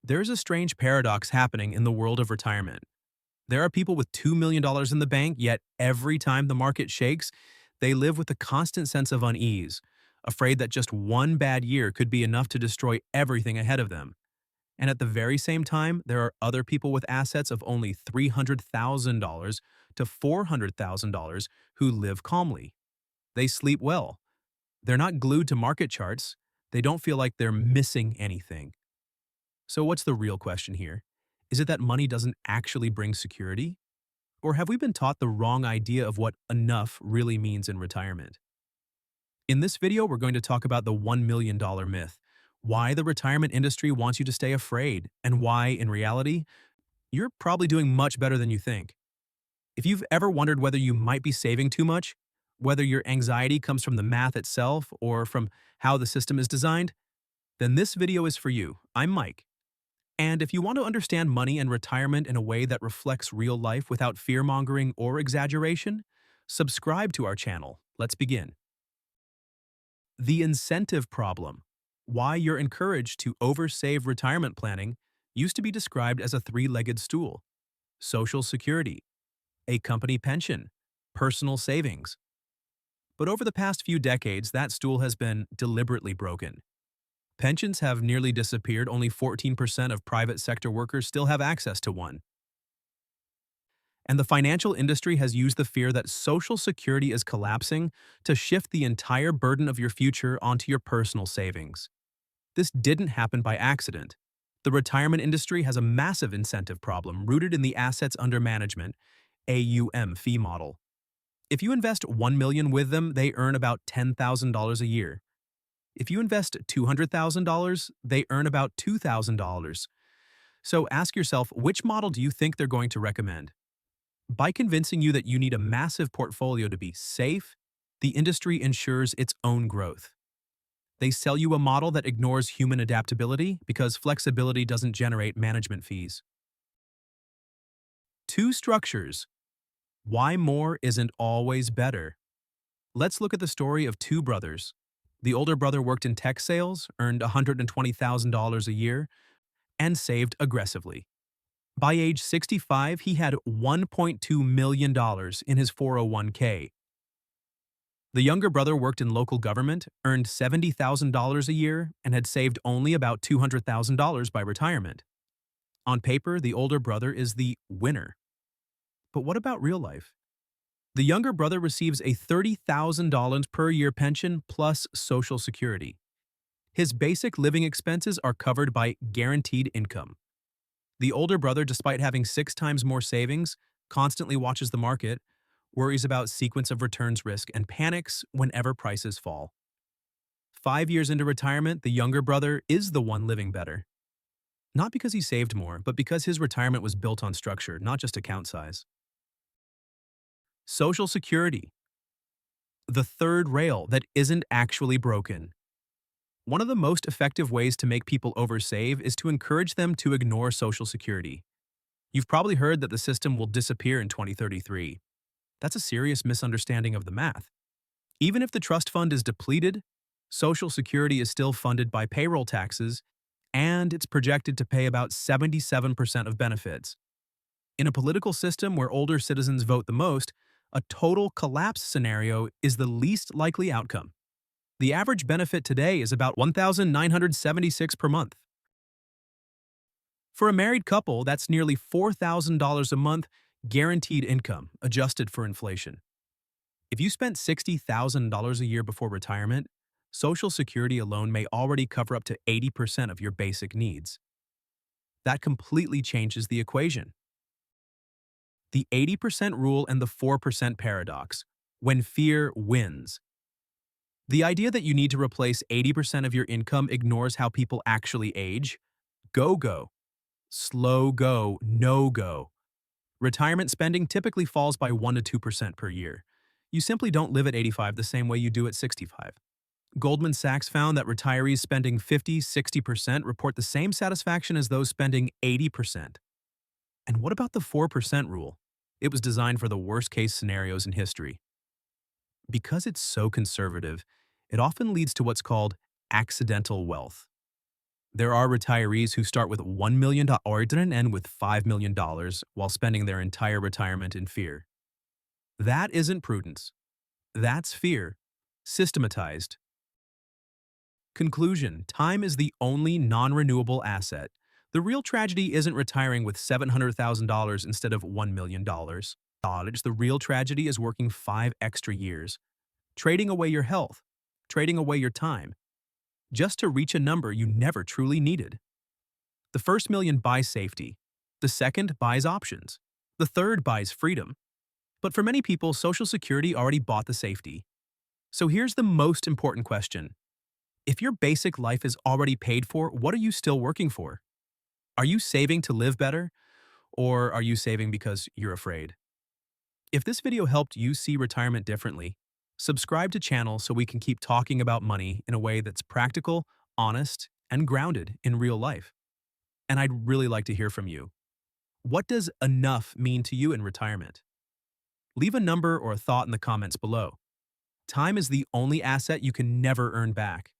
There's a strange paradox happening in the world of retirement. There are people with $2 million in the bank, yet every time the market shakes, they live with a constant sense of unease, afraid that just one bad year could be enough to destroy everything ahead of them. And at the very same time, there are other people with assets of only $300,000 to $400,000 who live calmly. They sleep well. They're not glued to market charts. They don't feel like they're missing anything. So what's the real question here? Is it that money doesn't actually bring security? Or have we been taught the wrong idea of what enough really means in retirement? In this video, we're going to talk about the $1 million myth, why the retirement industry wants you to stay afraid, and why, in reality, you're probably doing much better than you think. If you've ever wondered whether you might be saving too much, whether your anxiety comes from the math itself or from how the system is designed, then this video is for you. I'm Mike. And if you want to understand money and retirement in a way that reflects real life without fear-mongering or exaggeration, subscribe to our channel. Let's begin. The incentive problem, why you're encouraged to oversave retirement planning, used to be described as a three-legged stool: Social Security, a company pension, personal savings. But over the past few decades, that stool has been deliberately broken. Pensions have nearly disappeared. Only 14% of private sector workers still have access to one. And the financial industry has used the fear that Social Security is collapsing to shift the entire burden of your future onto your personal savings. This didn't happen by accident. The retirement industry has a massive incentive problem rooted in the assets under management, AUM fee model. If you invest $1 million with them, they earn about $10,000 a year. If you invest $200,000, they earn about $2,000. So ask yourself, which model do you think they're going to recommend? By convincing you that you need a massive portfolio to be safe, the industry ensures its own growth. They sell you a model that ignores human adaptability because flexibility doesn't generate management fees. Two structures. Why more isn't always better. Let's look at the story of two brothers. The older brother worked in tech sales, earned $120,000 a year, and saved aggressively. By age 65, he had $1.2 million in his 401k. The younger brother worked in local government, earned $70,000 a year, and had saved only about $200,000 by retirement. On paper, the older brother is the winner. But what about real life? The younger brother receives a $30,000 per year pension plus Social Security. His basic living expenses are covered by guaranteed income. The older brother, despite having 6 times more savings, constantly watches the market, worries about sequence of returns risk, and panics whenever prices fall. 5 years into retirement, the younger brother is the one living better. Not because he saved more, but because his retirement was built on structure, not just account size. Social Security, the third rail that isn't actually broken. One of the most effective ways to make people oversave is to encourage them to ignore Social Security. You've probably heard that the system will disappear in 2033. That's a serious misunderstanding of the math. Even if the trust fund is depleted, Social Security is still funded by payroll taxes, and it's projected to pay about 77% of benefits. In a political system where older citizens vote the most, a total collapse scenario is the least likely outcome. The average benefit today is about $1,976 per month. For a married couple, that's nearly $4,000 a month guaranteed income, adjusted for inflation. If you spent $60,000 a year before retirement, Social Security alone may already cover up to 80% of your basic needs. That completely changes the equation. The 80% rule and the 4% paradox, when fear wins. The idea that you need to replace 80% of your income ignores how people actually age. Go. Slow go, no go. Retirement spending typically falls by 1 to 2% per year. You simply don't live at 85 the same way you do at 65. Goldman Sachs found that retirees spending 50–60% report the same satisfaction as those spending 80%. And what about the 4% rule? It was designed for the worst-case scenarios in history. Because it's so conservative, it often leads to what's called accidental wealth. There are retirees who start with $1 million and end with $5 million while spending their entire retirement in fear. That isn't prudence. That's fear. Systematized. Conclusion: time is the only non-renewable asset. The real tragedy isn't retiring with $700,000 instead of $1 million. The real tragedy is working 5 extra years, trading away your health, trading away your time, just to reach a number you never truly needed. The first million buys safety. The second buys options. The third buys freedom. But for many people, Social Security already bought the safety. So here's the most important question. If your basic life is already paid for, what are you still working for? Are you saving to live better? Or are you saving because you're afraid? If this video helped you see retirement differently, subscribe to channel so we can keep talking about money in a way that's practical, honest, and grounded in real life. And I'd really like to hear from you. What does enough mean to you in retirement? Leave a number or a thought in the comments below. Time is the only asset you can never earn back.